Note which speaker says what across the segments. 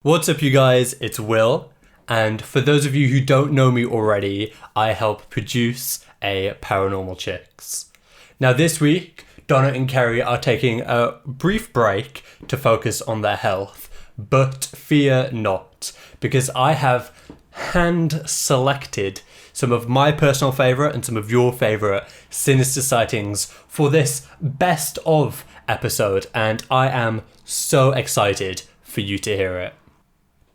Speaker 1: What's up, you guys? It's Will, and for those of you who don't know me already, I help produce a Paranormal Chicks. Now this week, Donna and Kerry are taking a brief break to focus on their health, but fear not, because I have hand-selected some of my personal favourite and some of your favourite Sinister Sightings for this best of episode, and I am so excited for you to hear it.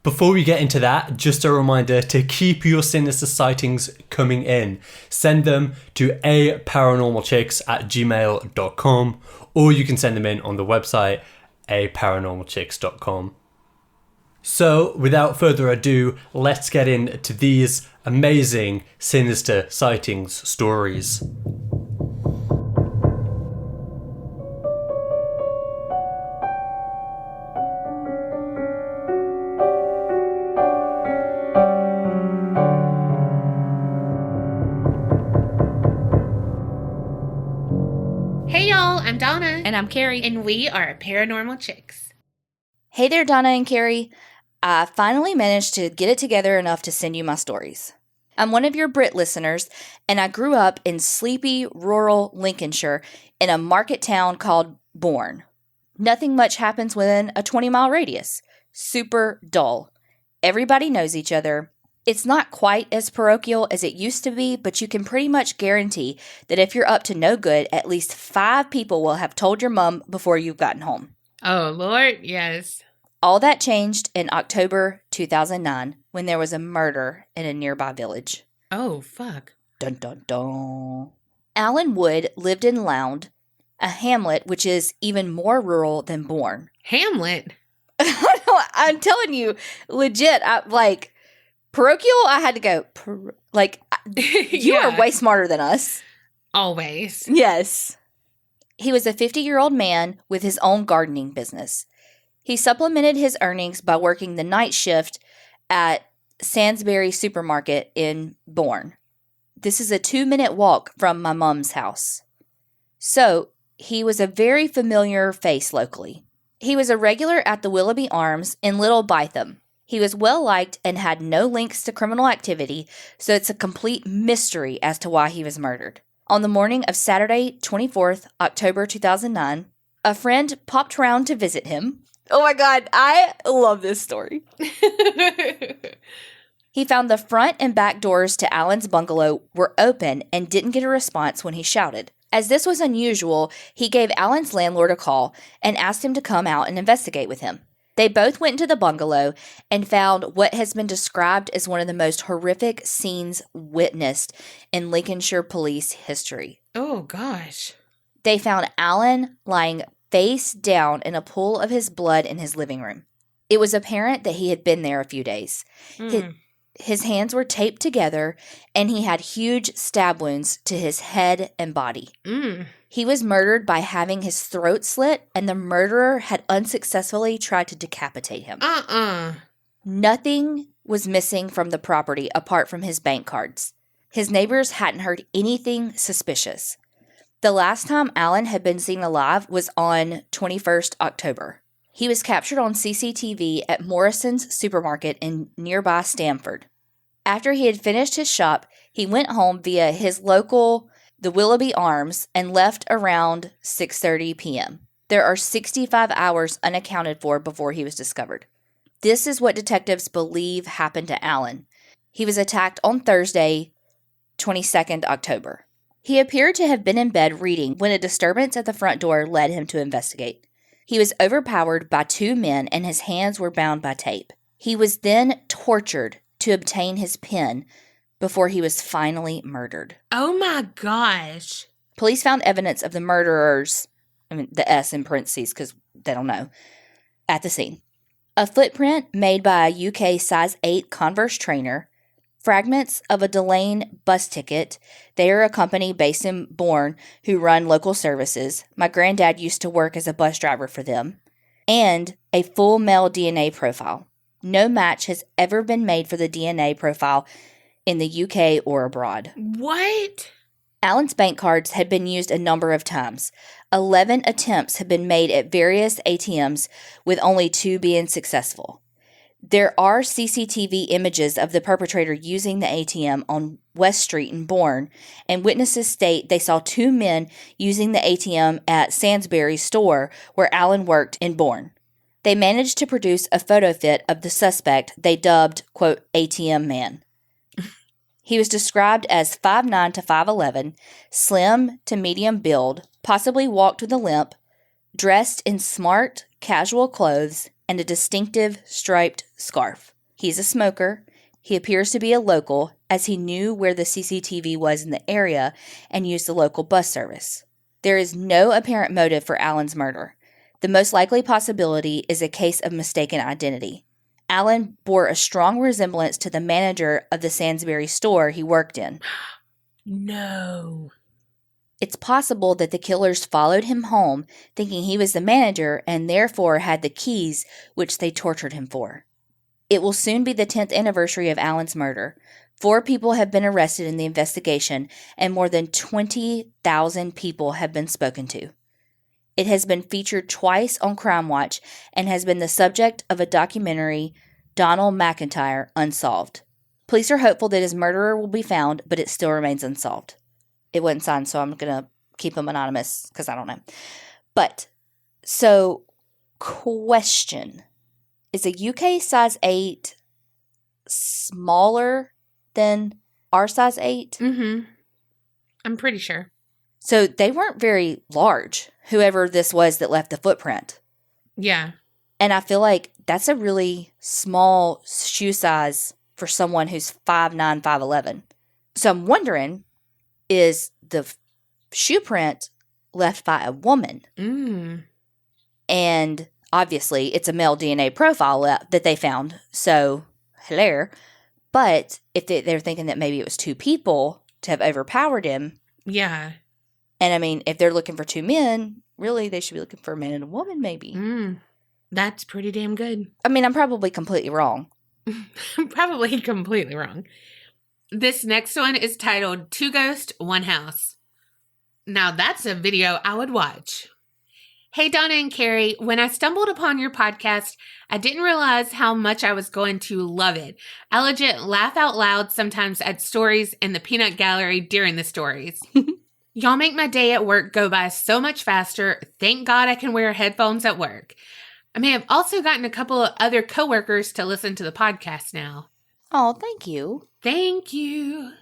Speaker 1: Before we get into that, just a reminder to keep your Sinister Sightings coming in. Send them to aparanormalchicks@gmail.com, or you can send them in on the website aparanormalchicks.com. So, without further ado, let's get into these amazing Sinister Sightings stories.
Speaker 2: Hey y'all, I'm Donna.
Speaker 3: And I'm Carrie.
Speaker 2: And we are Paranormal Chicks.
Speaker 3: Hey there, Donna and Carrie. I finally managed to get it together enough to send you my stories. I'm one of your Brit listeners, and I grew up in sleepy, rural Lincolnshire in a market town called Bourne. Nothing much happens within a 20-mile radius. Super dull. Everybody knows each other. It's not quite as parochial as it used to be, but you can pretty much guarantee that if you're up to no good, at least 5 people will have told your mom before you've gotten home.
Speaker 2: Oh, Lord, yes.
Speaker 3: All that changed in October 2009 when there was a murder in a nearby village.
Speaker 2: Oh, fuck.
Speaker 3: Dun dun dun. Alan Wood lived in Lound, a hamlet which is even more rural than Bourne.
Speaker 2: Hamlet?
Speaker 3: I'm telling you, legit, parochial, I had to go, you are way smarter than us.
Speaker 2: Always.
Speaker 3: Yes. He was a 50-year-old man with his own gardening business. He supplemented his earnings by working the night shift at Sainsbury Supermarket in Bourne. This is a 2-minute walk from my mom's house. So, he was a very familiar face locally. He was a regular at the Willoughby Arms in Little Bytham. He was well-liked and had no links to criminal activity, so it's a complete mystery as to why he was murdered. On the morning of Saturday, 24th October 2009, a friend popped around to visit him. Oh my God, I love this story. He found the front and back doors to Alan's bungalow were open and didn't get a response when he shouted. As this was unusual, he gave Alan's landlord a call and asked him to come out and investigate with him. They both went into the bungalow and found what has been described as one of the most horrific scenes witnessed in Lincolnshire police history.
Speaker 2: Oh, gosh.
Speaker 3: They found Alan lying face down in a pool of his blood in his living room. It was apparent that he had been there a few days. His hands were taped together, and he had huge stab wounds to his head and body. He was murdered by having his throat slit, and the murderer had unsuccessfully tried to decapitate him. Nothing was missing from the property apart from his bank cards. His neighbors hadn't heard anything suspicious. The last time Alan had been seen alive was on 21st October. He was captured on CCTV at Morrison's supermarket in nearby Stamford. After he had finished his shop, he went home via his local, the Willoughby Arms, and left around 6:30 p.m. There are 65 hours unaccounted for before he was discovered. This is what detectives believe happened to Alan. He was attacked on Thursday, 22nd October. He appeared to have been in bed reading when a disturbance at the front door led him to investigate. He was overpowered by 2 men and his hands were bound by tape. He was then tortured to obtain his pen before he was finally murdered.
Speaker 2: Oh my gosh.
Speaker 3: Police found evidence of the murderers, the S in parentheses because they don't know, at the scene. A footprint made by a UK size 8 Converse trainer, fragments of a Delane bus ticket. They are a company based in Bourne who run local services. My granddad used to work as a bus driver for them. And a full male DNA profile. No match has ever been made for the DNA profile in the UK or abroad.
Speaker 2: What?
Speaker 3: Alan's bank cards had been used a number of times. 11 attempts had been made at various ATMs with only 2 being successful. There are CCTV images of the perpetrator using the ATM on West Street in Bourne, and witnesses state they saw 2 men using the ATM at Sainsbury's store where Allen worked in Bourne. They managed to produce a photo fit of the suspect they dubbed, quote, ATM Man. He was described as 5'9" to 5'11", slim to medium build, possibly walked with a limp, dressed in smart, casual clothes, and a distinctive striped scarf. He's a smoker. He appears to be a local, as he knew where the CCTV was in the area and used the local bus service. There is no apparent motive for Allen's murder. The most likely possibility is a case of mistaken identity. Allen bore a strong resemblance to the manager of the Sainsbury store he worked in.
Speaker 2: No.
Speaker 3: It's possible that the killers followed him home, thinking he was the manager and therefore had the keys, which they tortured him for. It will soon be the 10th anniversary of Allen's murder. 4 people have been arrested in the investigation, and more than 20,000 people have been spoken to. It has been featured twice on Crime Watch and has been the subject of a documentary, Donald McIntyre, Unsolved. Police are hopeful that his murderer will be found, but it still remains unsolved. It wasn't signed, so I'm going to keep him anonymous because I don't know. But, so, question. Is a UK size 8 smaller than our size 8?
Speaker 2: Mm-hmm. I'm pretty sure.
Speaker 3: So they weren't very large, whoever this was that left the footprint.
Speaker 2: Yeah.
Speaker 3: And I feel like that's a really small shoe size for someone who's 5'9", 5'11". So I'm wondering, is the shoe print left by a woman?
Speaker 2: Mm.
Speaker 3: And obviously, it's a male DNA profile that they found. So, hilarious. But if they're thinking that maybe it was 2 people to have overpowered him.
Speaker 2: Yeah.
Speaker 3: And I mean, if they're looking for 2 men, really, they should be looking for a man and a woman, maybe.
Speaker 2: That's pretty damn good.
Speaker 3: I mean, I'm probably completely wrong.
Speaker 2: Probably completely wrong. This next one is titled 2 Ghosts, 1 House. Now that's a video I would watch. Hey, Donna and Carrie, when I stumbled upon your podcast, I didn't realize how much I was going to love it. I legit laugh out loud sometimes at stories in the peanut gallery during the stories. Y'all make my day at work go by so much faster. Thank God I can wear headphones at work. I may have also gotten a couple of other coworkers to listen to the podcast now.
Speaker 3: Oh, thank you.
Speaker 2: Thank you.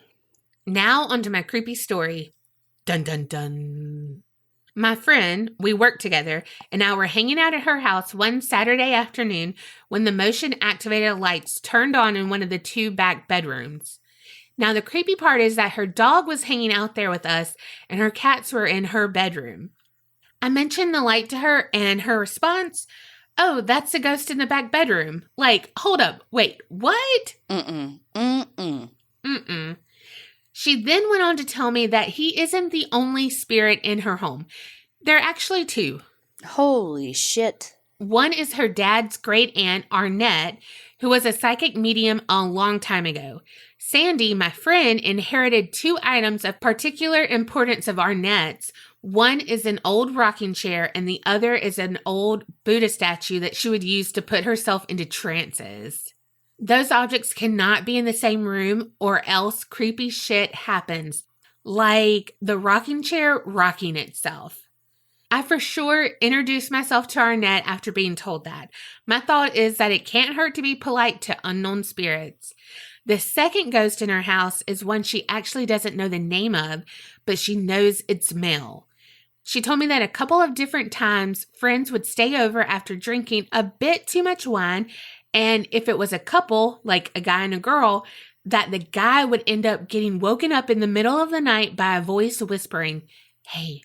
Speaker 2: Now onto my creepy story. Dun dun dun. My friend, we work together, and I were hanging out at her house one Saturday afternoon when the motion-activated lights turned on in one of the 2 back bedrooms. Now, the creepy part is that her dog was hanging out there with us, and her cats were in her bedroom. I mentioned the light to her, and her response, "Oh, that's a ghost in the back bedroom." Like, hold up, wait, what?
Speaker 3: Mm-mm.
Speaker 2: She then went on to tell me that he isn't the only spirit in her home. There are actually 2.
Speaker 3: Holy shit.
Speaker 2: One is her dad's great aunt, Arnett, who was a psychic medium a long time ago. Sandy, my friend, inherited 2 items of particular importance of Arnett's. One is an old rocking chair, and the other is an old Buddha statue that she would use to put herself into trances. Those objects cannot be in the same room or else creepy shit happens, like the rocking chair rocking itself. I for sure introduced myself to Arnett after being told that. My thought is that it can't hurt to be polite to unknown spirits. The second ghost in her house is one she actually doesn't know the name of, but she knows it's male. She told me that a couple of different times friends would stay over after drinking a bit too much wine, and if it was a couple, like a guy and a girl, that the guy would end up getting woken up in the middle of the night by a voice whispering, "Hey,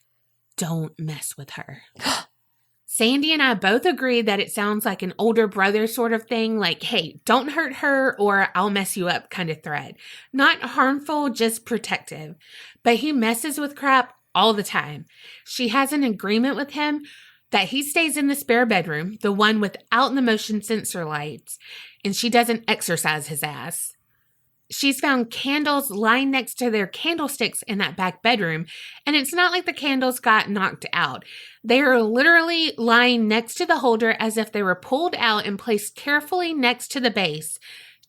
Speaker 2: don't mess with her." Sandy and I both agree that it sounds like an older brother sort of thing, like, "Hey, don't hurt her or I'll mess you up" kind of threat. Not harmful, just protective. But he messes with crap all the time. She has an agreement with him that he stays in the spare bedroom, the one without the motion sensor lights, and she doesn't exercise his ass. she's found candles lying next to their candlesticks in that back bedroom. And it's not like the candles got knocked out. They are literally lying next to the holder as if they were pulled out and placed carefully next to the base,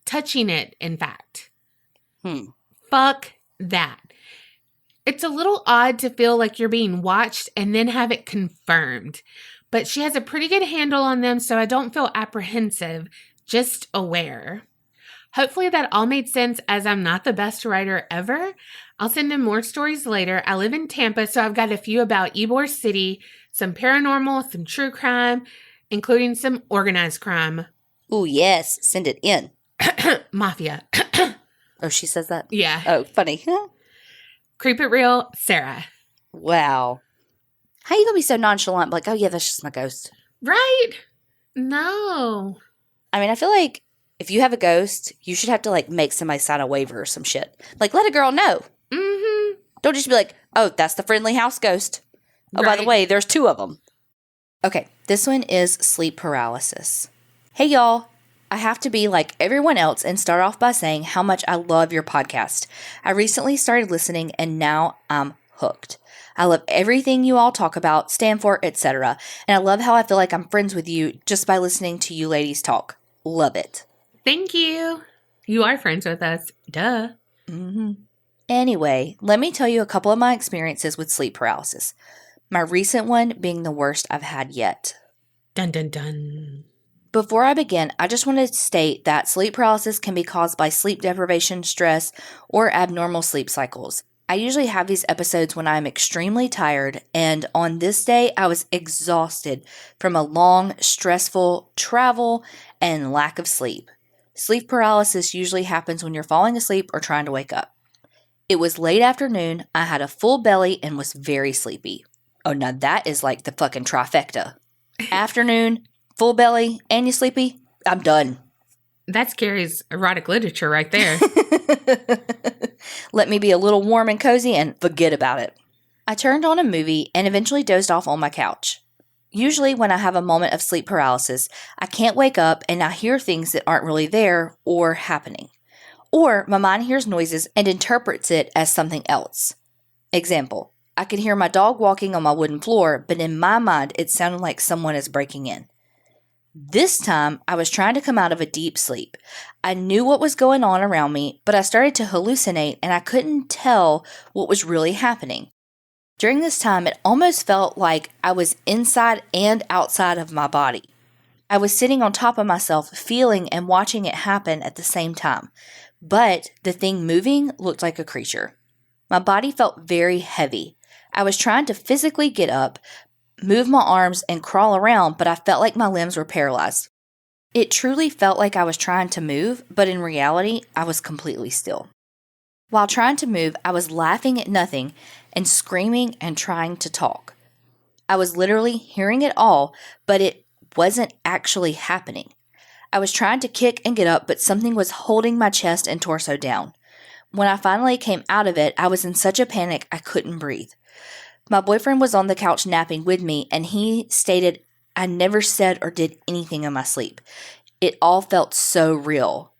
Speaker 2: touching it, in fact. Fuck that. It's a little odd to feel like you're being watched and then have it confirmed. But she has a pretty good handle on them, so I don't feel apprehensive, just aware. Hopefully that all made sense, as I'm not the best writer ever. I'll send in more stories later. I live in Tampa, so I've got a few about Ybor City, some paranormal, some true crime, including some organized crime.
Speaker 3: Ooh, yes. Send it in.
Speaker 2: Mafia.
Speaker 3: Oh, she says that?
Speaker 2: Yeah.
Speaker 3: Oh, funny.
Speaker 2: Creep It Real, Sarah.
Speaker 3: Wow. How you gonna be so nonchalant? Like, oh yeah, that's just my ghost.
Speaker 2: Right? No.
Speaker 3: I mean, I feel like if you have a ghost, you should have to, like, make somebody sign a waiver or some shit. Like, let a girl know.
Speaker 2: Mm-hmm.
Speaker 3: Don't just be like, oh, that's the friendly house ghost. Oh, by the way, there's 2 of them. Okay, this one is sleep paralysis. Hey, y'all. I have to be like everyone else and start off by saying how much I love your podcast. I recently started listening and now I'm hooked. I love everything you all talk about, stand for, etc. And I love how I feel like I'm friends with you just by listening to you ladies talk. Love it.
Speaker 2: Thank you. You are friends with us. Duh.
Speaker 3: Mm-hmm. Anyway, let me tell you a couple of my experiences with sleep paralysis. My recent one being the worst I've had yet.
Speaker 2: Dun dun dun.
Speaker 3: Before I begin, I just want to state that sleep paralysis can be caused by sleep deprivation, stress, or abnormal sleep cycles. I usually have these episodes when I'm extremely tired, and on this day, I was exhausted from a long, stressful travel and lack of sleep. Sleep paralysis usually happens when you're falling asleep or trying to wake up. It was late afternoon, I had a full belly, and was very sleepy. Oh, now that is like the fucking trifecta. Afternoon, full belly, and you sleepy, I'm done.
Speaker 2: That's Carrie's erotic literature right there.
Speaker 3: Let me be a little warm and cozy and forget about it. I turned on a movie and eventually dozed off on my couch. Usually when I have a moment of sleep paralysis, I can't wake up and I hear things that aren't really there or happening. Or my mind hears noises and interprets it as something else. Example, I could hear my dog walking on my wooden floor, but in my mind it sounded like someone is breaking in. This time, I was trying to come out of a deep sleep. I knew what was going on around me, but I started to hallucinate and I couldn't tell what was really happening. During this time, it almost felt like I was inside and outside of my body. I was sitting on top of myself, feeling and watching it happen at the same time. But the thing moving looked like a creature. My body felt very heavy. I was trying to physically get up, move my arms, and crawl around, but I felt like my limbs were paralyzed. It truly felt like I was trying to move, but in reality, I was completely still. While trying to move, I was laughing at nothing and screaming and trying to talk. I was literally hearing it all, but it wasn't actually happening. I was trying to kick and get up, but something was holding my chest and torso down. When I finally came out of it, I was in such a panic I couldn't breathe. My boyfriend was on the couch napping with me, and he stated I never said or did anything in my sleep. It all felt so real.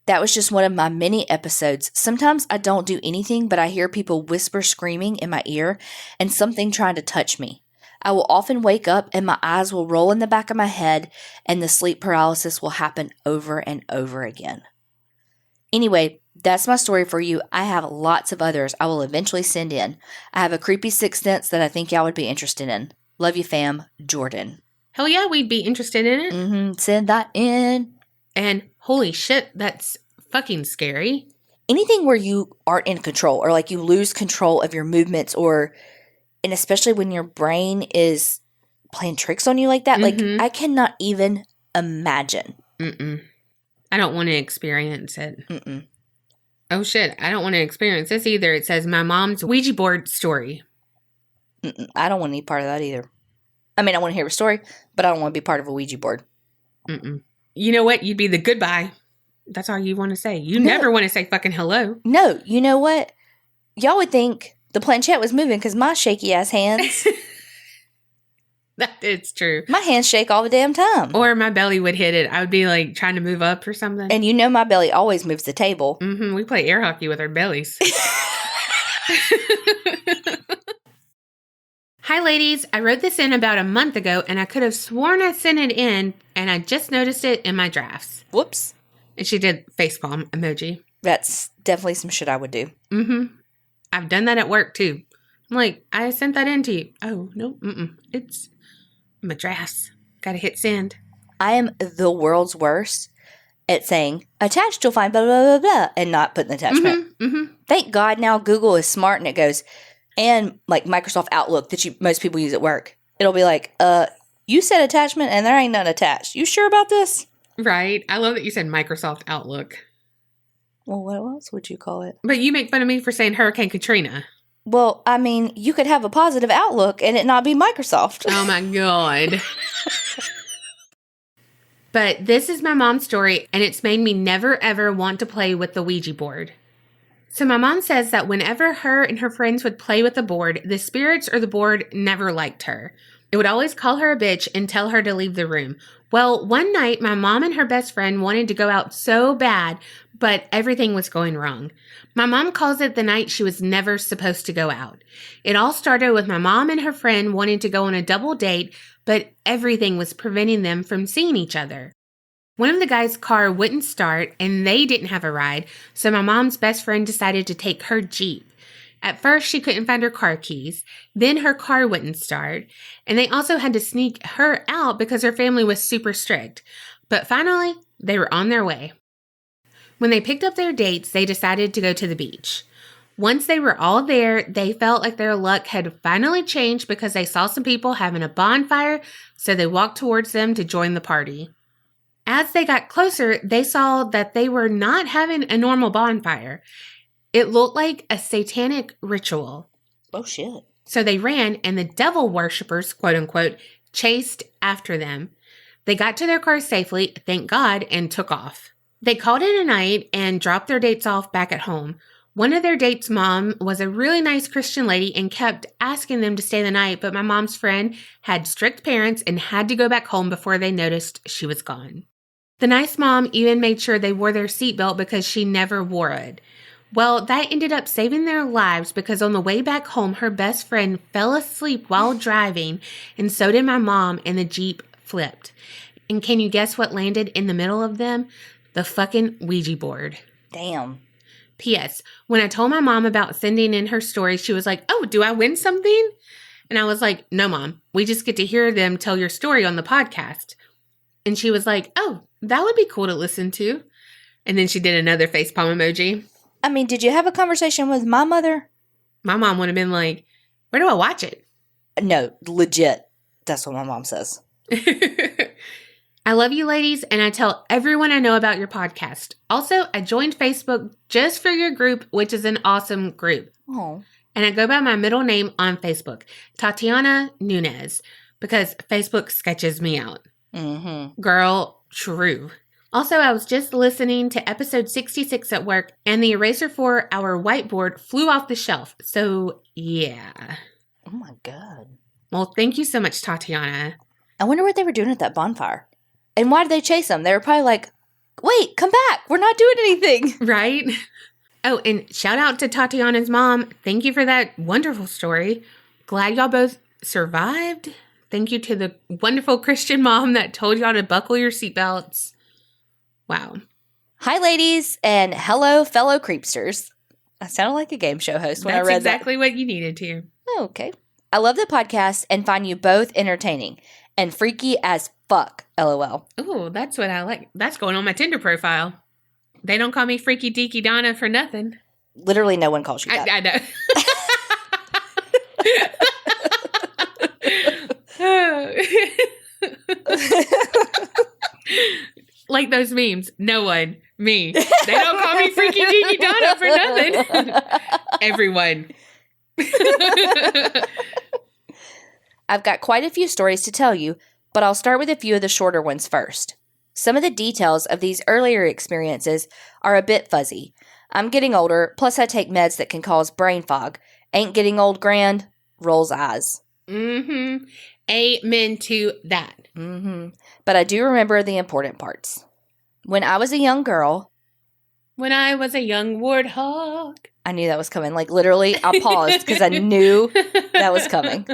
Speaker 3: That was just one of my many episodes. Sometimes I don't do anything, but I hear people whisper screaming in my ear and something trying to touch me. I will often wake up and my eyes will roll in the back of my head, and the sleep paralysis will happen over and over again. Anyway, that's my story for you. I have lots of others I will eventually send in. I have a creepy sixth sense that I think y'all would be interested in. Love you, fam. Jordan.
Speaker 2: Hell yeah, we'd be interested in it.
Speaker 3: Send that in.
Speaker 2: And holy shit, that's fucking scary.
Speaker 3: Anything where you aren't in control or like you lose control of your movements and especially when your brain is playing tricks on you like that. Like, I cannot even imagine.
Speaker 2: I don't want to experience it. Oh shit, I don't want to experience this either. It says my mom's Ouija board story.
Speaker 3: I don't want any part of that either. I mean, I want to hear a story, but I don't want to be part of a Ouija board.
Speaker 2: You know what? You'd be the goodbye. That's all you want to say. You never want to say fucking hello.
Speaker 3: No, you know what? Y'all would think the planchette was moving because my shaky ass hands.
Speaker 2: That is true.
Speaker 3: My hands shake all the damn time.
Speaker 2: Or my belly would hit it. I would be like trying to move up or something.
Speaker 3: And you know my belly always moves the table.
Speaker 2: Mm-hmm. We play air hockey with our bellies. Hi, ladies. I wrote this in about a month ago, and I could have sworn I sent it in, and I just noticed it in my drafts.
Speaker 3: Whoops.
Speaker 2: And she did facepalm emoji.
Speaker 3: That's definitely some shit I would do.
Speaker 2: Mm-hmm. I've done that at work, too. I'm like, I sent that in to you. Oh, no. It's my drafts. Gotta hit send.
Speaker 3: I am the world's worst at saying, attached, you'll find blah, blah, blah, blah, and not putting the attachment. Thank God now Google is smart and it goes, and like Microsoft Outlook that most people use at work. It'll be like, you said attachment and there ain't none attached. You sure about this?
Speaker 2: Right. I love that you said Microsoft Outlook.
Speaker 3: Well, what else would you call it?
Speaker 2: But you make fun of me for saying Hurricane Katrina.
Speaker 3: Well, I mean, you could have a positive outlook and it not be Microsoft.
Speaker 2: Oh my God. But this is my mom's story, and it's made me never ever want to play with the Ouija board. So my mom says that whenever her and her friends would play with the board, the spirits or the board never liked her. It would always call her a bitch and tell her to leave the room. Well, one night, my mom and her best friend wanted to go out so bad, but everything was going wrong. My mom calls it the night she was never supposed to go out. It all started with my mom and her friend wanting to go on a double date, but everything was preventing them from seeing each other. One of the guys' car wouldn't start, and they didn't have a ride, so my mom's best friend decided to take her Jeep. At first, she couldn't find her car keys. Then her car wouldn't start. And they also had to sneak her out because her family was super strict. But finally, they were on their way. When they picked up their dates, they decided to go to the beach. Once they were all there, they felt like their luck had finally changed because they saw some people having a bonfire, so they walked towards them to join the party. As they got closer, they saw that they were not having a normal bonfire. It looked like a satanic ritual.
Speaker 3: Oh, shit.
Speaker 2: So they ran, and the devil worshippers, quote unquote, chased after them. They got to their car safely, thank God, and took off. They called it a night and dropped their dates off back at home. One of their dates' mom was a really nice Christian lady and kept asking them to stay the night, but my mom's friend had strict parents and had to go back home before they noticed she was gone. The nice mom even made sure they wore their seatbelt because she never wore it. Well, that ended up saving their lives because on the way back home, her best friend fell asleep while driving, and so did my mom, and the Jeep flipped. And can you guess what landed in the middle of them? The fucking Ouija board.
Speaker 3: Damn.
Speaker 2: P.S. When I told my mom about sending in her story, she was like, "Oh, do I win something?" And I was like, "No, Mom. We just get to hear them tell your story on the podcast." And she was like, "Oh, that would be cool to listen to." And then she did another facepalm emoji.
Speaker 3: I mean, did you have a conversation with my mother?
Speaker 2: My mom would have been like, "Where do I watch it?"
Speaker 3: No, legit. That's what my mom says.
Speaker 2: I love you, ladies, and I tell everyone I know about your podcast. Also, I joined Facebook just for your group, which is an awesome group.
Speaker 3: Oh.
Speaker 2: And I go by my middle name on Facebook, Tatiana Nunez, because Facebook sketches me out.
Speaker 3: Mm-hmm.
Speaker 2: Girl, true. Also, I was just listening to episode 66 at work, and the eraser for our whiteboard flew off the shelf. So, yeah.
Speaker 3: Oh, my God.
Speaker 2: Well, thank you so much, Tatiana.
Speaker 3: I wonder what they were doing at that bonfire. And why did they chase them? They were probably like, wait, come back. We're not doing anything.
Speaker 2: Right? Oh, and shout out to Tatiana's mom. Thank you for that wonderful story. Glad y'all both survived. Thank you to the wonderful Christian mom that told y'all to buckle your seatbelts. Wow.
Speaker 3: Hi, ladies, and hello, fellow creepsters. I sounded like a game show host when I read that.
Speaker 2: That's exactly what you needed to.
Speaker 3: Oh, okay. I love the podcast and find you both entertaining and freaky as fuck, LOL.
Speaker 2: Ooh, that's what I like. That's going on my Tinder profile. They don't call me Freaky Deaky Donna for nothing.
Speaker 3: Literally no one calls you that.
Speaker 2: I know. Like those memes. No one. Me. They don't call me Freaky Deaky Donna for nothing. Everyone.
Speaker 3: I've got quite a few stories to tell you, but I'll start with a few of the shorter ones first. Some of the details of these earlier experiences are a bit fuzzy. I'm getting older, plus I take meds that can cause brain fog. Ain't getting old grand, rolls eyes.
Speaker 2: Mm-hmm. Amen to that.
Speaker 3: Mm-hmm. But I do remember the important parts. When I was a young girl.
Speaker 2: When I was a young warthog.
Speaker 3: I knew that was coming. Like, literally, I paused because I knew that was coming.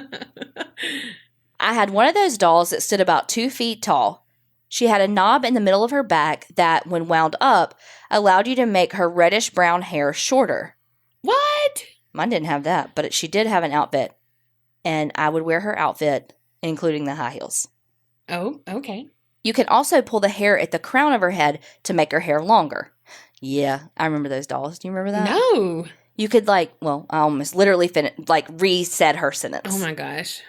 Speaker 3: I had one of those dolls that stood about 2 feet tall. She had a knob in the middle of her back that, when wound up, allowed you to make her reddish-brown hair shorter.
Speaker 2: What?
Speaker 3: Mine didn't have that, but she did have an outfit. And I would wear her outfit, including the high heels.
Speaker 2: Oh, okay.
Speaker 3: You can also pull the hair at the crown of her head to make her hair longer. Yeah, I remember those dolls. Do you remember that?
Speaker 2: No.
Speaker 3: You could, I almost literally reset her sentence.
Speaker 2: Oh, my gosh.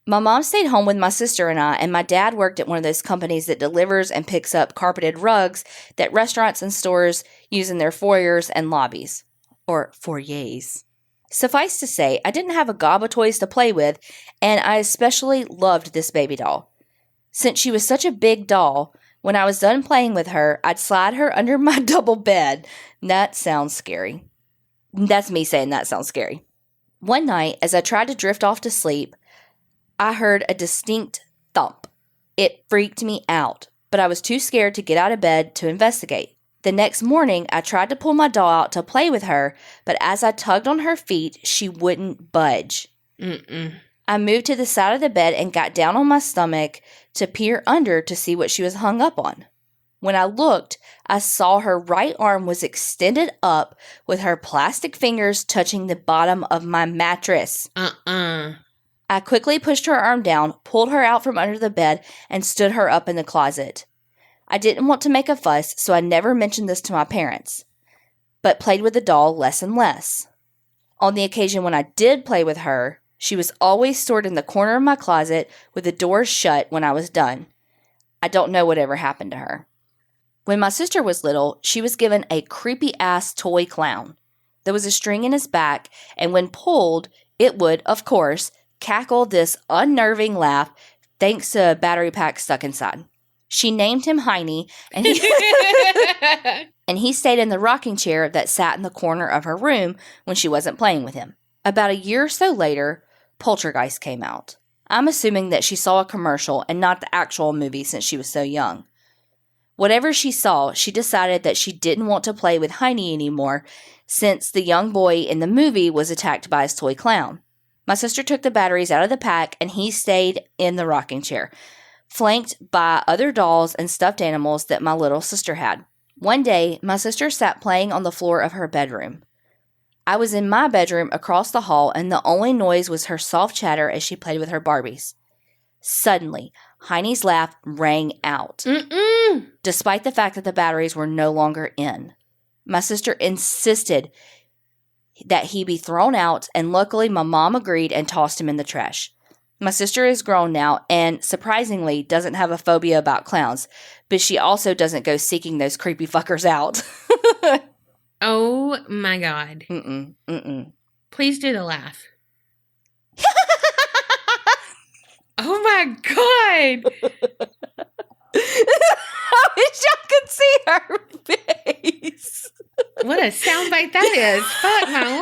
Speaker 3: My mom stayed home with my sister and my dad worked at one of those companies that delivers and picks up carpeted rugs that restaurants and stores use in their foyers and lobbies. Or foyers. Suffice to say, I didn't have a gob of toys to play with, and I especially loved this baby doll. Since she was such a big doll, when I was done playing with her, I'd slide her under my double bed. That sounds scary. That's me saying that sounds scary. One night, as I tried to drift off to sleep, I heard a distinct thump. It freaked me out, but I was too scared to get out of bed to investigate. The next morning, I tried to pull my doll out to play with her, but as I tugged on her feet, she wouldn't budge. I moved to the side of the bed and got down on my stomach to peer under to see what she was hung up on. When I looked, I saw her right arm was extended up with her plastic fingers touching the bottom of my mattress. I quickly pushed her arm down, pulled her out from under the bed, and stood her up in the closet. I didn't want to make a fuss, so I never mentioned this to my parents, but played with the doll less and less. On the occasion when I did play with her, she was always stored in the corner of my closet with the doors shut when I was done. I don't know whatever happened to her. When my sister was little, she was given a creepy-ass toy clown. There was a string in his back, and when pulled, it would, of course, cackle this unnerving laugh thanks to a battery pack stuck inside. She named him Heine, and he stayed in the rocking chair that sat in the corner of her room when she wasn't playing with him. About a year or so later, Poltergeist came out. I'm assuming that she saw a commercial and not the actual movie since she was so young. Whatever she saw, she decided that she didn't want to play with Heine anymore since the young boy in the movie was attacked by his toy clown. My sister took the batteries out of the pack and he stayed in the rocking chair, flanked by other dolls and stuffed animals that my little sister had. One day, my sister sat playing on the floor of her bedroom. I was in my bedroom across the hall, and the only noise was her soft chatter as she played with her Barbies. Suddenly, Heine's laugh rang out, despite the fact that the batteries were no longer in. My sister insisted that he be thrown out, and luckily my mom agreed and tossed him in the trash. My sister is grown now and, surprisingly, doesn't have a phobia about clowns, but she also doesn't go seeking those creepy fuckers out.
Speaker 2: Oh, my God. Please do the laugh. Oh, my God.
Speaker 3: I wish y'all could see her face.
Speaker 2: What a soundbite that is. Fuck my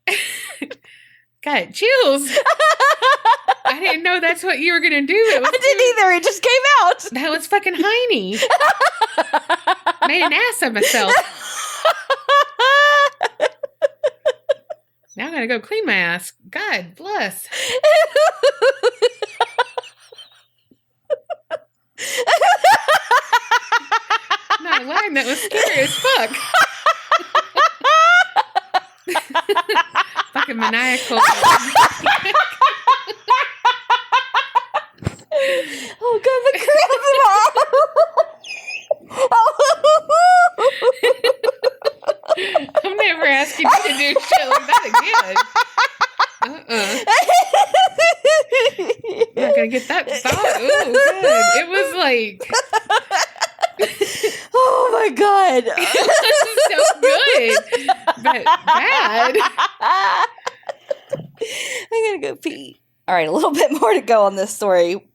Speaker 2: life. Got chills. I didn't know that's what you were going to do.
Speaker 3: I didn't either. It just came out.
Speaker 2: That was fucking Heine. Made an ass of myself. Now I got to go clean my ass. God bless. Not lying. That was scary as fuck. Fucking maniacal.
Speaker 3: Oh, God, the cramps.
Speaker 2: I'm never asking you to do shit like that again. I'm not gonna get that thought. Ooh, good. It was like.
Speaker 3: Oh my God.
Speaker 2: It was so good, but bad.
Speaker 3: I'm gonna go pee. All right, a little bit more to go on this story.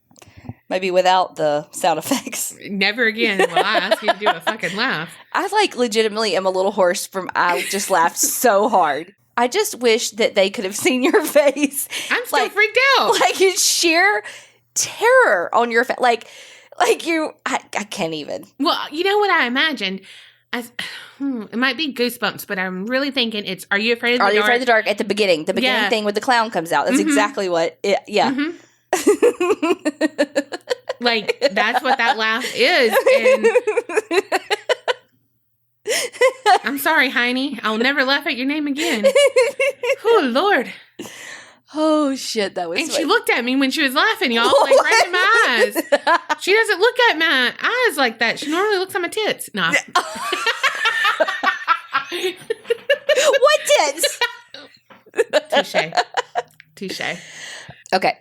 Speaker 3: Maybe without the sound effects.
Speaker 2: Never again will I ask you to do a fucking laugh.
Speaker 3: I legitimately am a little hoarse I just laughed so hard. I just wish that they could have seen your face.
Speaker 2: I'm still freaked out.
Speaker 3: Like it's sheer terror on your face. Like I can't even.
Speaker 2: Well, you know what I imagined? It might be Goosebumps, but I'm really thinking it's Are You Afraid of the Dark?
Speaker 3: Are You Afraid of the Dark at the beginning? The beginning thing with the clown comes out. That's exactly what yeah.
Speaker 2: Like, that's what that laugh is. And I'm sorry, Heine. I'll never laugh at your name again. Oh, Lord.
Speaker 3: Oh, shit. That was
Speaker 2: And she looked at me when she was laughing, y'all. Like, right in my eyes. She doesn't look at my eyes like that. She normally looks at my tits. Nah.
Speaker 3: What tits?
Speaker 2: Touche.
Speaker 3: Okay.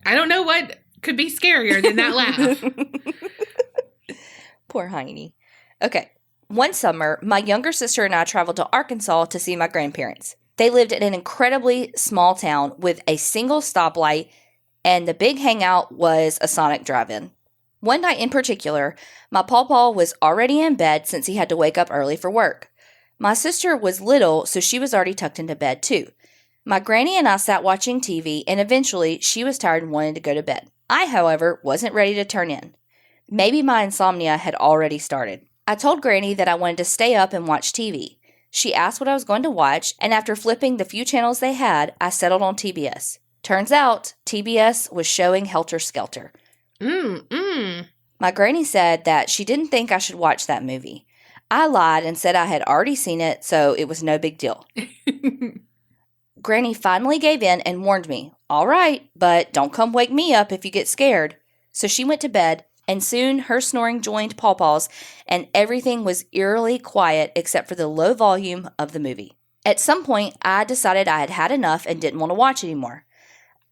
Speaker 2: I don't know what could be scarier than that laugh.
Speaker 3: Poor Heine. Okay. One summer, my younger sister and I traveled to Arkansas to see my grandparents. They lived in an incredibly small town with a single stoplight, and the big hangout was a Sonic drive-in. One night in particular, my pawpaw was already in bed since he had to wake up early for work. My sister was little, so she was already tucked into bed too. My granny and I sat watching TV, and eventually she was tired and wanted to go to bed. I, however, wasn't ready to turn in. Maybe my insomnia had already started. I told Granny that I wanted to stay up and watch TV. She asked what I was going to watch, and after flipping the few channels they had, I settled on TBS. Turns out, TBS was showing Helter Skelter. My granny said that she didn't think I should watch that movie. I lied and said I had already seen it, so it was no big deal. Granny finally gave in and warned me, "All right, but don't come wake me up if you get scared." So she went to bed, and soon her snoring joined Pawpaw's, and everything was eerily quiet except for the low volume of the movie. At some point, I decided I had had enough and didn't want to watch anymore.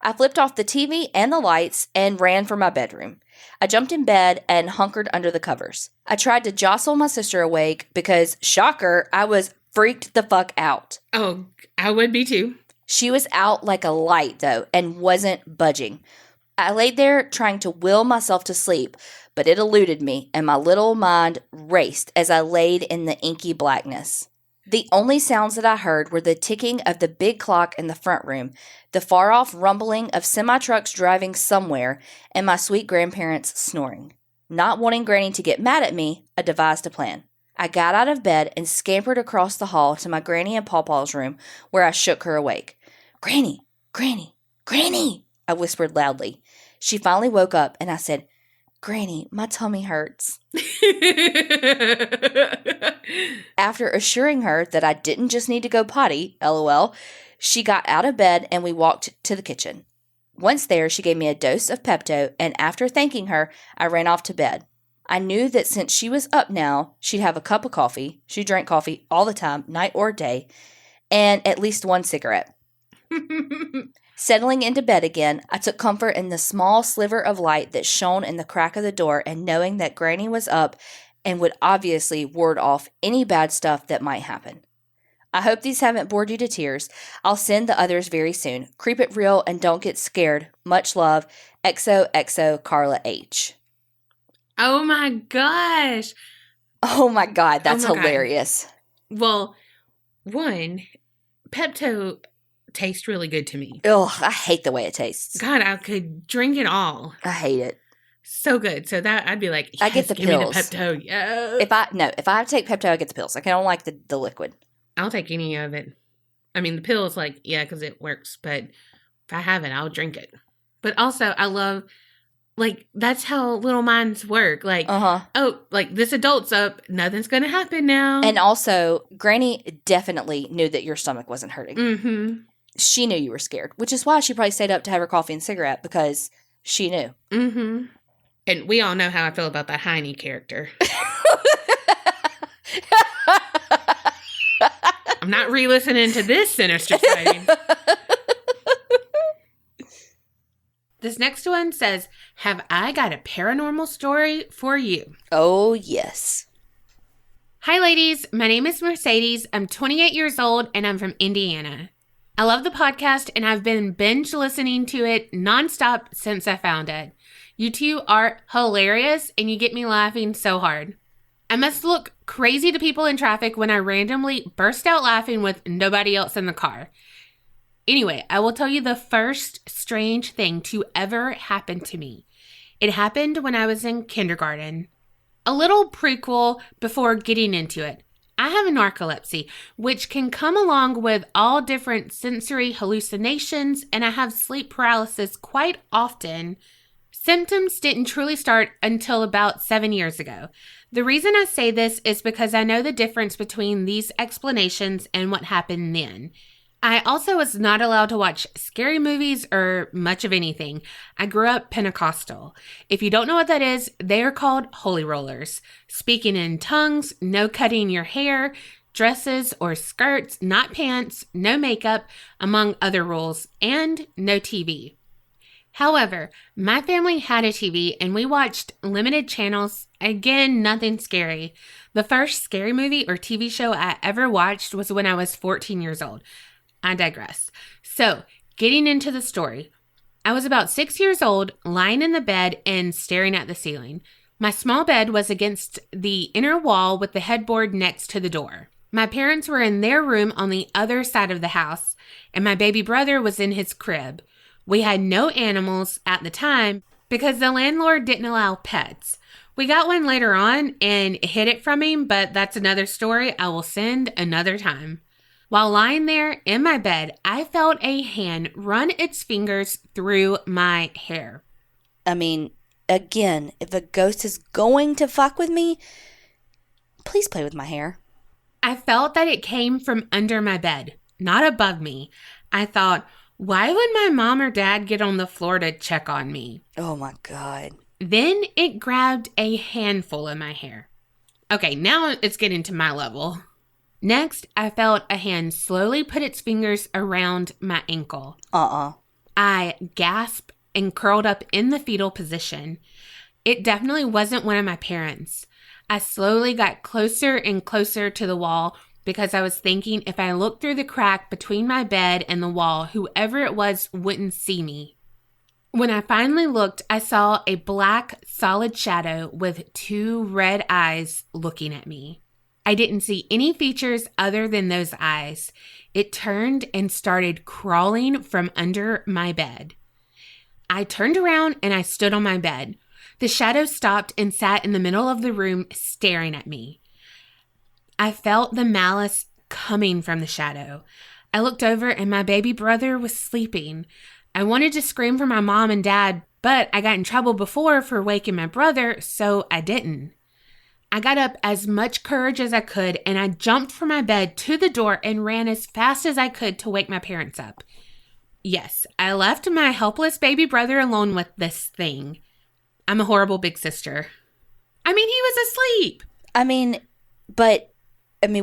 Speaker 3: I flipped off the TV and the lights and ran for my bedroom. I jumped in bed and hunkered under the covers. I tried to jostle my sister awake because, shocker, I was freaked the fuck out.
Speaker 2: Oh, I would be too.
Speaker 3: She was out like a light, though, and wasn't budging. I laid there trying to will myself to sleep, but it eluded me, and my little mind raced as I laid in the inky blackness. The only sounds that I heard were the ticking of the big clock in the front room, the far-off rumbling of semi-trucks driving somewhere, and my sweet grandparents snoring. Not wanting Granny to get mad at me, I devised a plan. I got out of bed and scampered across the hall to my Granny and Pawpaw's room, where I shook her awake. "Granny! Granny! Granny!" I whispered loudly. She finally woke up, and I said, "Granny, my tummy hurts." After assuring her that I didn't just need to go potty, LOL, she got out of bed and we walked to the kitchen. Once there, she gave me a dose of Pepto, and after thanking her, I ran off to bed. I knew that since she was up now, she'd have a cup of coffee. She drank coffee all the time, night or day, and at least one cigarette. Settling into bed again, I took comfort in the small sliver of light that shone in the crack of the door and knowing that Granny was up and would obviously ward off any bad stuff that might happen. I hope these haven't bored you to tears. I'll send the others very soon. Creep it real and don't get scared. Much love. XOXO Carla H.
Speaker 2: Oh my gosh.
Speaker 3: Oh my God, that's
Speaker 2: Oh my God.
Speaker 3: hilarious.
Speaker 2: Well, one, Pepto tastes really good to me.
Speaker 3: Ugh, I hate the way it tastes.
Speaker 2: God, I could drink it all.
Speaker 3: I hate it.
Speaker 2: So good. So that I'd be like, yes,
Speaker 3: I get the
Speaker 2: give
Speaker 3: pills.
Speaker 2: me the Pepto. Yeah.
Speaker 3: If I have to take Pepto, I get the pills. Like, I don't like the liquid.
Speaker 2: I'll take any of it. I mean, the pills, like, yeah, because it works. But if I have it, I'll drink it. But also, I love, like, that's how little minds work. Like, oh, like, this adult's up. Nothing's going to happen now.
Speaker 3: And also, Granny definitely knew that your stomach wasn't hurting.
Speaker 2: Mm-hmm.
Speaker 3: She knew you were scared, which is why she probably stayed up to have her coffee and cigarette, because she knew.
Speaker 2: Mm-hmm. And we all know how I feel about that Heine character. I'm not re-listening to this Sinister Sighting. This next one says, have I got a paranormal story for you?
Speaker 3: Oh, yes.
Speaker 2: Hi, ladies. My name is Mercedes. I'm 28 years old, and I'm from Indiana. I love the podcast, and I've been binge listening to it nonstop since I found it. You two are hilarious, and you get me laughing so hard. I must look crazy to people in traffic when I randomly burst out laughing with nobody else in the car. Anyway, I will tell you the first strange thing to ever happen to me. It happened when I was in kindergarten. A little prequel before getting into it. I have narcolepsy, which can come along with all different sensory hallucinations, and I have sleep paralysis quite often. Symptoms didn't truly start until about 7 years ago. The reason I say this is because I know the difference between these explanations and what happened then. I also was not allowed to watch scary movies or much of anything. I grew up Pentecostal. If you don't know what that is, they are called holy rollers. Speaking in tongues, no cutting your hair, dresses or skirts, not pants, no makeup, among other rules, and no TV. However, my family had a TV and we watched limited channels. Again, nothing scary. The first scary movie or TV show I ever watched was when I was 14 years old. I digress. So, getting into the story. I was about 6 years old, lying in the bed and staring at the ceiling. My small bed was against the inner wall with the headboard next to the door. My parents were in their room on the other side of the house, and my baby brother was in his crib. We had no animals at the time because the landlord didn't allow pets. We got one later on and hid it from him, but that's another story I will send another time. While lying there in my bed, I felt a hand run its fingers through my hair.
Speaker 3: I mean, again, if a ghost is going to fuck with me, please play with my hair.
Speaker 2: I felt that it came from under my bed, not above me. I thought, why would my mom or dad get on the floor to check on me?
Speaker 3: Oh my God.
Speaker 2: Then it grabbed a handful of my hair. Okay, now it's getting to my level. Next, I felt a hand slowly put its fingers around my ankle. I gasped and curled up in the fetal position. It definitely wasn't one of my parents. I slowly got closer and closer to the wall because I was thinking if I looked through the crack between my bed and the wall, whoever it was wouldn't see me. When I finally looked, I saw a black, solid shadow with 2 red eyes looking at me. I didn't see any features other than those eyes. It turned and started crawling from under my bed. I turned around and I stood on my bed. The shadow stopped and sat in the middle of the room staring at me. I felt the malice coming from the shadow. I looked over and my baby brother was sleeping. I wanted to scream for my mom and dad, but I got in trouble before for waking my brother, so I didn't. I got up as much courage as I could and I jumped from my bed to the door and ran as fast as I could to wake my parents up. Yes, I left my helpless baby brother alone with this thing. I'm a horrible big sister. I mean, he was asleep.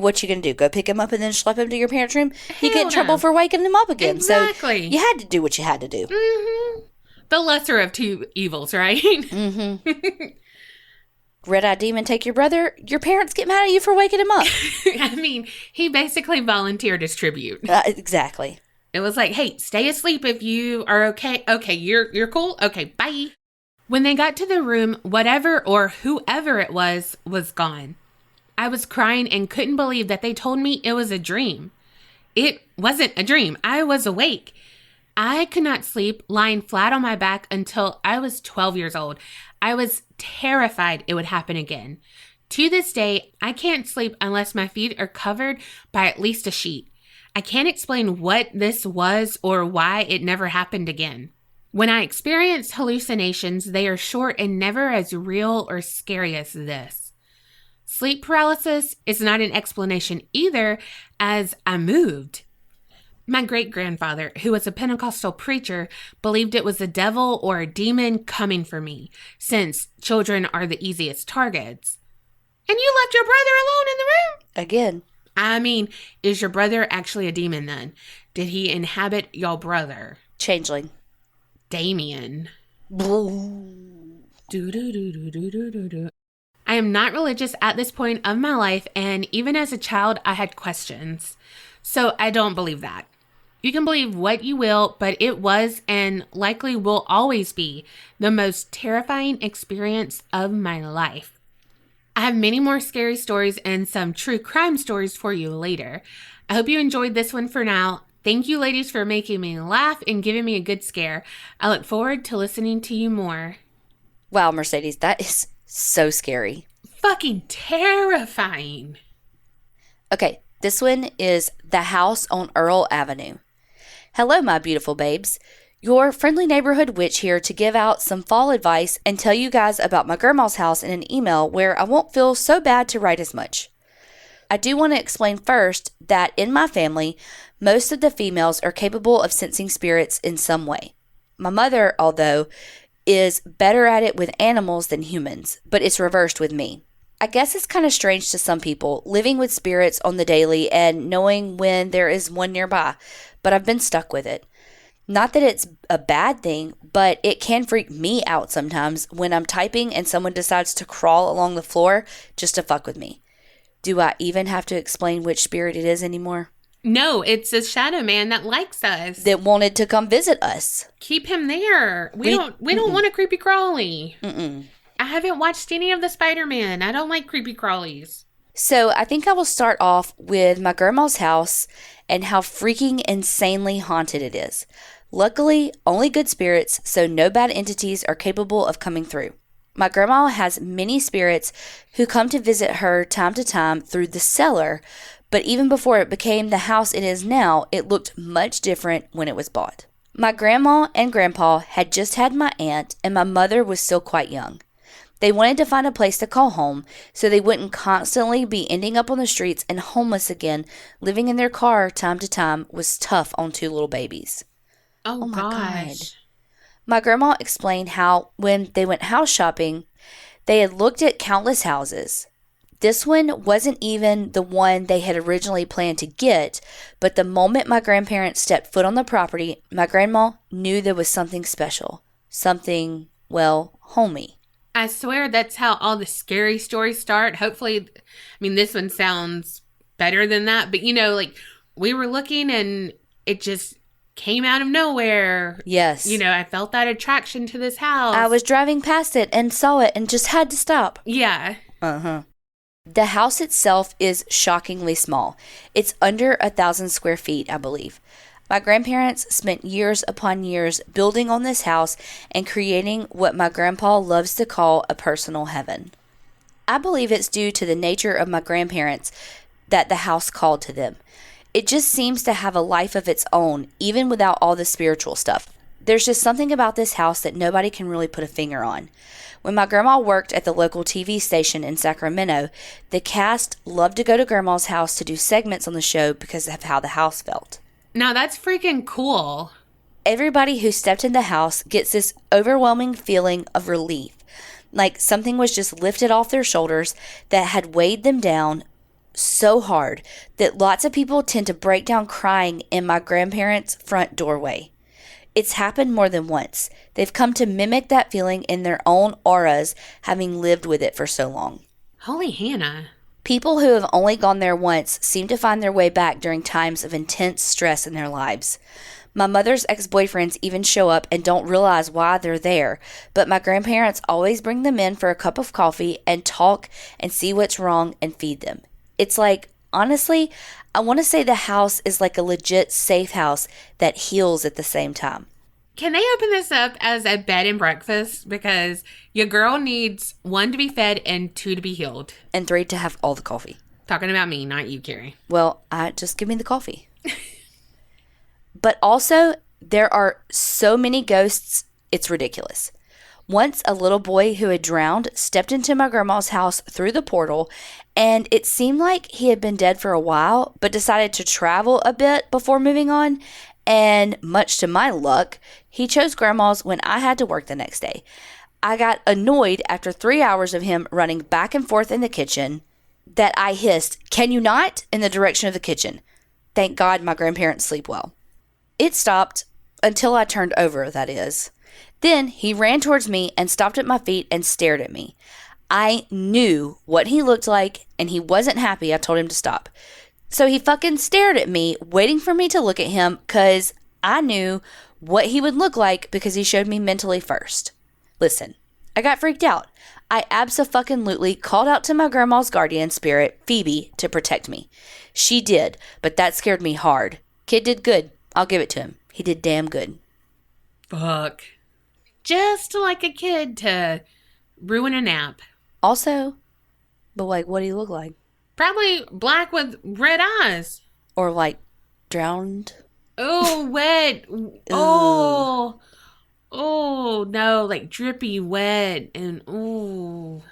Speaker 3: What you gonna do? Go pick him up and then schlep him to your parents' room? You get in
Speaker 2: no.
Speaker 3: trouble for waking him up again.
Speaker 2: Exactly.
Speaker 3: So you had to do what you had to do.
Speaker 2: Mm-hmm. The lesser of two evils, right?
Speaker 3: Mm-hmm. Red-eyed demon take your brother. Your parents get mad at you for waking him up.
Speaker 2: I mean, he basically volunteered as tribute.
Speaker 3: Exactly.
Speaker 2: It was like, hey, stay asleep if you are okay. Okay, you're cool? Okay, bye. When they got to the room, whatever or whoever it was gone. I was crying and couldn't believe that they told me it was a dream. It wasn't a dream. I was awake. I could not sleep, lying flat on my back until I was 12 years old. I was terrified it would happen again. To this day, I can't sleep unless my feet are covered by at least a sheet. I can't explain what this was or why it never happened again. When I experience hallucinations, they are short and never as real or scary as this. Sleep paralysis is not an explanation either, as I moved. My great-grandfather, who was a Pentecostal preacher, believed it was a devil or a demon coming for me, since children are the easiest targets. And you left your brother alone in the room?
Speaker 3: Again.
Speaker 2: I mean, is your brother actually a demon then? Did he inhabit your brother?
Speaker 3: Changeling.
Speaker 2: Damien. I am not religious at this point of my life, and even as a child, I had questions. So I don't believe that. You can believe what you will, but it was and likely will always be the most terrifying experience of my life. I have many more scary stories and some true crime stories for you later. I hope you enjoyed this one for now. Thank you, ladies, for making me laugh and giving me a good scare. I look forward to listening to you more.
Speaker 3: Wow, Mercedes, that is so scary.
Speaker 2: Fucking terrifying.
Speaker 3: Okay, this one is The House on Earl Avenue. Hello, my beautiful babes. Your friendly neighborhood witch here to give out some fall advice and tell you guys about my grandma's house in an email where I won't feel so bad to write as much. I do want to explain first that in my family, most of the females are capable of sensing spirits in some way. My mother, although, is better at it with animals than humans, but it's reversed with me. I guess it's kind of strange to some people, living with spirits on the daily and knowing when there is one nearby, but I've been stuck with it. Not that it's a bad thing, but it can freak me out sometimes when I'm typing and someone decides to crawl along the floor just to fuck with me. Do I even have to explain which spirit it is anymore?
Speaker 2: No, it's a shadow man that likes us.
Speaker 3: That wanted to come visit us.
Speaker 2: Keep him there. We don't want a creepy crawly. I haven't watched any of the Spider-Man. I don't like creepy crawlies.
Speaker 3: So I think I will start off with my grandma's house and how freaking insanely haunted it is. Luckily, only good spirits, so no bad entities are capable of coming through. My grandma has many spirits who come to visit her time to time through the cellar, but even before it became the house it is now, it looked much different when it was bought. My grandma and grandpa had just had my aunt, and my mother was still quite young. They wanted to find a place to call home so they wouldn't constantly be ending up on the streets and homeless again. Living in their car time to time was tough on two little babies.
Speaker 2: Oh my
Speaker 3: God.
Speaker 2: gosh.
Speaker 3: My grandma explained how when they went house shopping, they had looked at countless houses. This one wasn't even the one they had originally planned to get, but the moment my grandparents stepped foot on the property, my grandma knew there was something special. Something, well, homey.
Speaker 2: I swear that's how all the scary stories start. Hopefully, this one sounds better than that. But, we were looking and it just came out of nowhere.
Speaker 3: Yes.
Speaker 2: I felt that attraction to this house.
Speaker 3: I was driving past it and saw it and just had to stop.
Speaker 2: Yeah.
Speaker 3: The house itself is shockingly small. It's under 1,000 square feet, I believe. My grandparents spent years upon years building on this house and creating what my grandpa loves to call a personal heaven. I believe it's due to the nature of my grandparents that the house called to them. It just seems to have a life of its own, even without all the spiritual stuff. There's just something about this house that nobody can really put a finger on. When my grandma worked at the local TV station in Sacramento, the cast loved to go to grandma's house to do segments on the show because of how the house felt.
Speaker 2: Now that's freaking cool.
Speaker 3: Everybody who stepped in the house gets this overwhelming feeling of relief, like something was just lifted off their shoulders that had weighed them down so hard that lots of people tend to break down crying in my grandparents' front doorway. It's happened more than once. They've come to mimic that feeling in their own auras, having lived with it for so long.
Speaker 2: Holy Hannah.
Speaker 3: People who have only gone there once seem to find their way back during times of intense stress in their lives. My mother's ex-boyfriends even show up and don't realize why they're there, but my grandparents always bring them in for a cup of coffee and talk and see what's wrong and feed them. It's like, honestly, I want to say the house is like a legit safe house that heals at the same time.
Speaker 2: Can they open this up as a bed and breakfast? Because your girl needs 1 to be fed and 2 to be healed.
Speaker 3: And 3 to have all the coffee.
Speaker 2: Talking about me, not you, Carrie.
Speaker 3: Well, just give me the coffee. But also, there are so many ghosts, it's ridiculous. Once a little boy who had drowned stepped into my grandma's house through the portal, and it seemed like he had been dead for a while, but decided to travel a bit before moving on. And much to my luck, he chose grandma's when I had to work the next day. I got annoyed after 3 hours of him running back and forth in the kitchen that I hissed, "Can you not?" in the direction of the kitchen. Thank God my grandparents sleep well. It stopped until I turned over, that is. Then he ran towards me and stopped at my feet and stared at me. I knew what he looked like, and he wasn't happy I told him to stop. So he fucking stared at me, waiting for me to look at him, because I knew what he would look like because he showed me mentally first. Listen, I got freaked out. I abso-fucking-lutely called out to my grandma's guardian spirit, Phoebe, to protect me. She did, but that scared me hard. Kid did good. I'll give it to him. He did damn good.
Speaker 2: Fuck. Just like a kid to ruin a nap.
Speaker 3: Also, but like, what do you look like?
Speaker 2: Probably black with red eyes.
Speaker 3: Or like, drowned?
Speaker 2: Oh, wet. Oh. Oh, no, like drippy wet and ooh.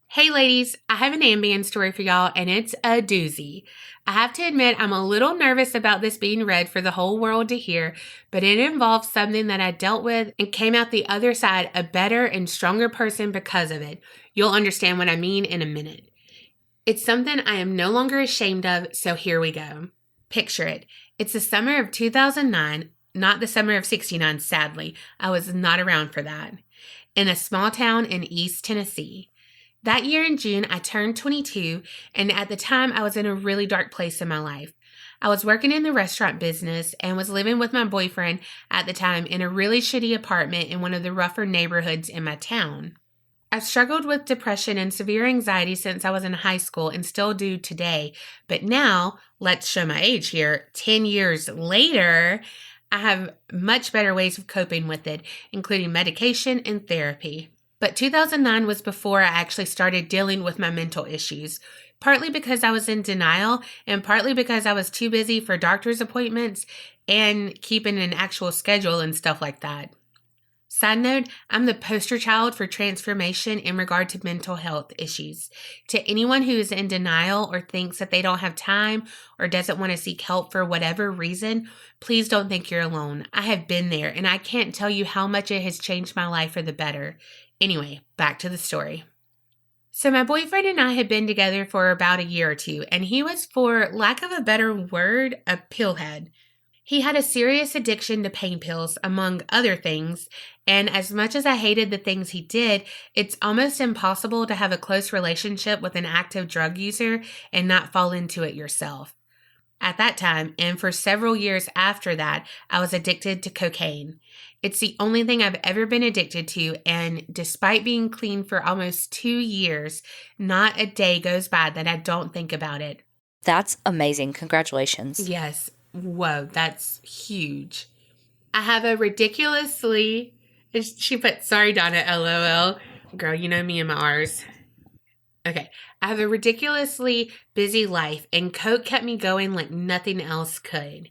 Speaker 2: Hey ladies, I have an Ambient story for y'all and it's a doozy. I have to admit I'm a little nervous about this being read for the whole world to hear, but it involves something that I dealt with and came out the other side a better and stronger person because of it. You'll understand what I mean in a minute. It's something I am no longer ashamed of, so here we go. Picture it. It's the summer of 2009, not the summer of 69, sadly. I was not around for that. In a small town in East Tennessee. That year in June, I turned 22, and at the time, I was in a really dark place in my life. I was working in the restaurant business and was living with my boyfriend at the time in a really shitty apartment in one of the rougher neighborhoods in my town. I've struggled with depression and severe anxiety since I was in high school and still do today, but now, let's show my age here, 10 years later, I have much better ways of coping with it, including medication and therapy. But 2009 was before I actually started dealing with my mental issues, partly because I was in denial and partly because I was too busy for doctor's appointments and keeping an actual schedule and stuff like that. Side note, I'm the poster child for transformation in regard to mental health issues. To anyone who is in denial or thinks that they don't have time or doesn't want to seek help for whatever reason, please don't think you're alone. I have been there and I can't tell you how much it has changed my life for the better. Anyway, back to the story. So my boyfriend and I had been together for about a year or two, and he was, for lack of a better word, a pillhead. He had a serious addiction to pain pills, among other things, and as much as I hated the things he did, it's almost impossible to have a close relationship with an active drug user and not fall into it yourself. At that time, and for several years after that, I was addicted to cocaine. It's the only thing I've ever been addicted to, and despite being clean for almost 2 years, not a day goes by that I don't think about it.
Speaker 3: That's amazing. Congratulations.
Speaker 2: Yes. Whoa, that's huge. I have a ridiculously... She put, sorry, Donna, LOL. Girl, you know me and my R's. Okay. I have a ridiculously busy life, and coke kept me going like nothing else could.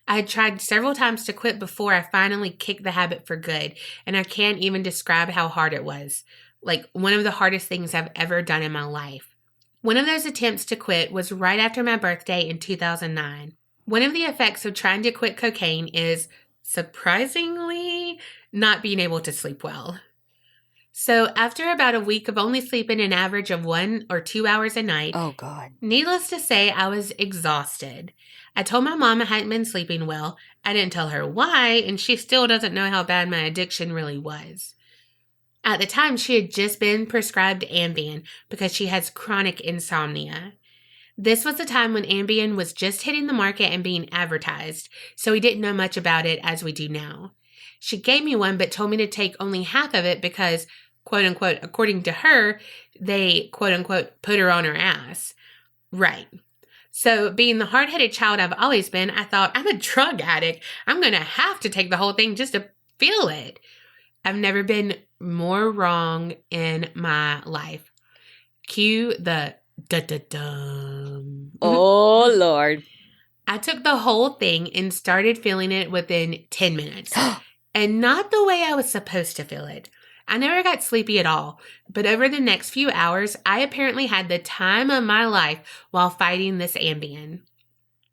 Speaker 2: I had tried several times to quit before I finally kicked the habit for good, and I can't even describe how hard it was. Like, one of the hardest things I've ever done in my life. One of those attempts to quit was right after my birthday in 2009. One of the effects of trying to quit cocaine is, surprisingly, not being able to sleep well. So after about a week of only sleeping an average of 1 or 2 hours a night,
Speaker 3: Oh, God.
Speaker 2: Needless to say, I was exhausted. I told my mom I hadn't been sleeping well. I didn't tell her why, and she still doesn't know how bad my addiction really was. At the time, she had just been prescribed Ambien because she has chronic insomnia. This was the time when Ambien was just hitting the market and being advertised, so we didn't know much about it as we do now. She gave me one but told me to take only half of it because, quote-unquote, according to her, they, quote-unquote, put her on her ass. Right. So being the hard-headed child I've always been, I thought, I'm a drug addict. I'm going to have to take the whole thing just to feel it. I've never been more wrong in my life. Cue the da-da-dum.
Speaker 3: Oh, Lord.
Speaker 2: I took the whole thing and started feeling it within 10 minutes. And not the way I was supposed to feel it. I never got sleepy at all, but over the next few hours, I apparently had the time of my life while fighting this Ambien.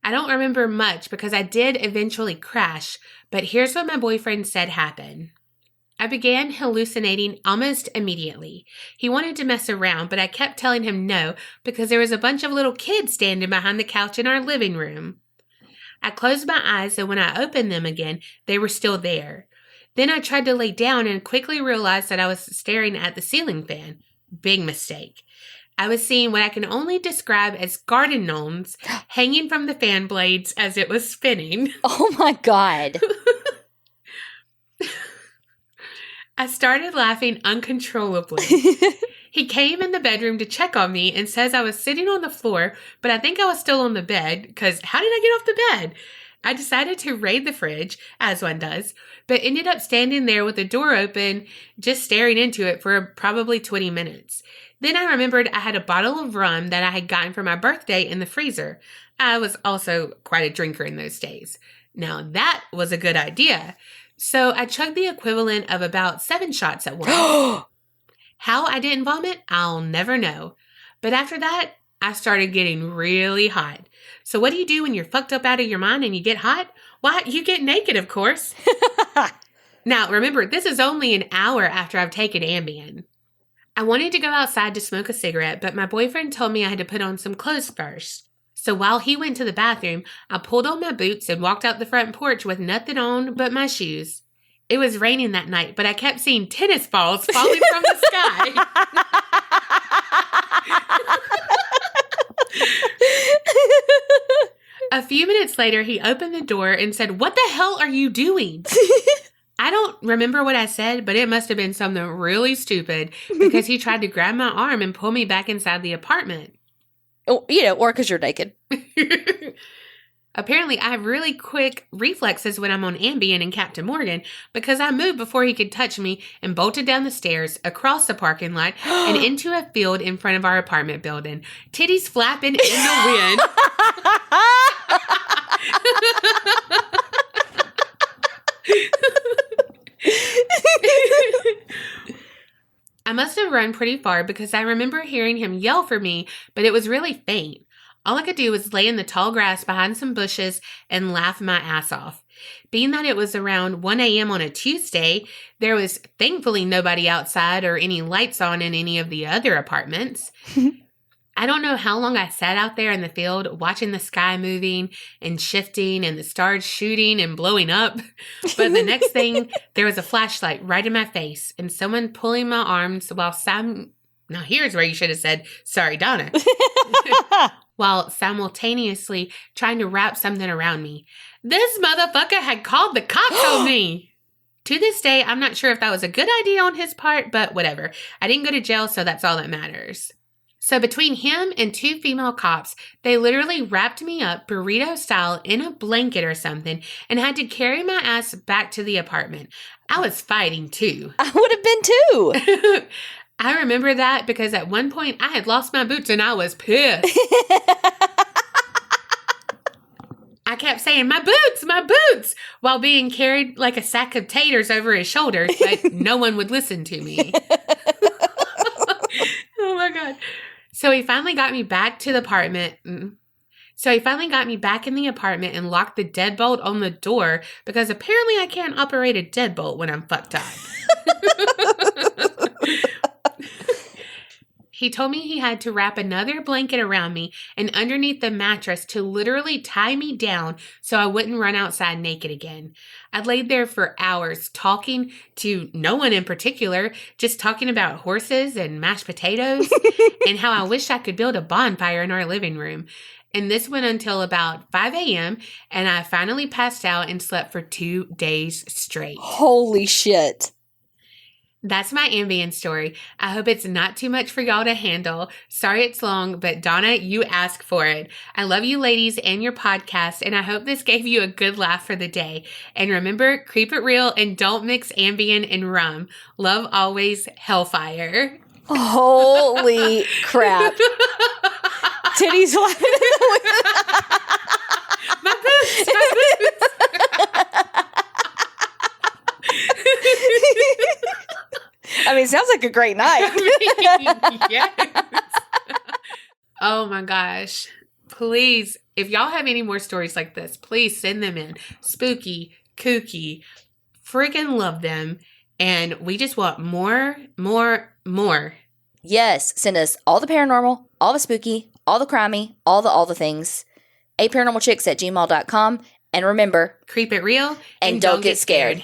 Speaker 2: I don't remember much because I did eventually crash, but here's what my boyfriend said happened. I began hallucinating almost immediately. He wanted to mess around, but I kept telling him no because there was a bunch of little kids standing behind the couch in our living room. I closed my eyes, and when I opened them again, they were still there. Then I tried to lay down and quickly realized that I was staring at the ceiling fan. Big mistake. I was seeing what I can only describe as garden gnomes hanging from the fan blades as it was spinning.
Speaker 3: Oh, my God.
Speaker 2: I started laughing uncontrollably. He came in the bedroom to check on me and says I was sitting on the floor, but I think I was still on the bed, because how did I get off the bed? I decided to raid the fridge, as one does, but ended up standing there with the door open, just staring into it for probably 20 minutes. Then I remembered I had a bottle of rum that I had gotten for my birthday in the freezer. I was also quite a drinker in those days. Now that was a good idea. So I chugged the equivalent of about 7 shots at once. How I didn't vomit, I'll never know. But after that, I started getting really hot. So what do you do when you're fucked up out of your mind and you get hot? Why, you get naked, of course. Now, remember, this is only an hour after I've taken Ambien. I wanted to go outside to smoke a cigarette, but my boyfriend told me I had to put on some clothes first. So while he went to the bathroom, I pulled on my boots and walked out the front porch with nothing on but my shoes. It was raining that night, but I kept seeing tennis balls falling from the sky. A few minutes later, he opened the door and said, "What the hell are you doing?" I don't remember what I said, but it must have been something really stupid because he tried to grab my arm and pull me back inside the apartment.
Speaker 3: Oh, or because you're naked.
Speaker 2: Apparently, I have really quick reflexes when I'm on Ambien and Captain Morgan because I moved before he could touch me and bolted down the stairs, across the parking lot, and into a field in front of our apartment building. Titties flapping in the wind. I must have run pretty far because I remember hearing him yell for me, but it was really faint. All I could do was lay in the tall grass behind some bushes and laugh my ass off. Being that it was around 1 a.m. on a Tuesday, there was thankfully nobody outside or any lights on in any of the other apartments. I don't know how long I sat out there in the field watching the sky moving and shifting and the stars shooting and blowing up. But the next thing, there was a flashlight right in my face and someone pulling my arms while now here's where you should have said, "Sorry, Donna." While simultaneously trying to wrap something around me. This motherfucker had called the cops on me. To this day, I'm not sure if that was a good idea on his part, but whatever. I didn't go to jail, so that's all that matters. So between him and 2 female cops, they literally wrapped me up burrito style in a blanket or something and had to carry my ass back to the apartment. I was fighting too.
Speaker 3: I would have been too.
Speaker 2: I remember that because at one point I had lost my boots and I was pissed. I kept saying, my boots, while being carried like a sack of taters over his shoulders, but no one would listen to me. Oh my God. So he finally got me back to the apartment. So he finally got me back in the apartment and locked the deadbolt on the door because apparently I can't operate a deadbolt when I'm fucked up. He told me he had to wrap another blanket around me and underneath the mattress to literally tie me down so I wouldn't run outside naked again. I laid there for hours talking to no one in particular, just talking about horses and mashed potatoes and how I wish I could build a bonfire in our living room. And this went until about 5 a.m. and I finally passed out and slept for 2 days straight.
Speaker 3: Holy shit.
Speaker 2: That's my Ambient story. I hope it's not too much for y'all to handle. Sorry it's long, but Donna, you asked for it. I love you ladies and your podcast, and I hope this gave you a good laugh for the day. And remember, keep it real and don't mix Ambien and rum. Love always, Hellfire.
Speaker 3: Holy crap. Titties flapping in the wind.
Speaker 2: My boots.
Speaker 3: I mean, it sounds like a great night.
Speaker 2: Yes. Oh my gosh. Please, if y'all have any more stories like this, please send them in. Spooky, kooky, freaking love them. And we just want more.
Speaker 3: Yes, send us all the paranormal, all the spooky, all the crimey, all the things. aparanormalchicks@gmail.com. And remember,
Speaker 2: keep it real
Speaker 3: and don't get scared.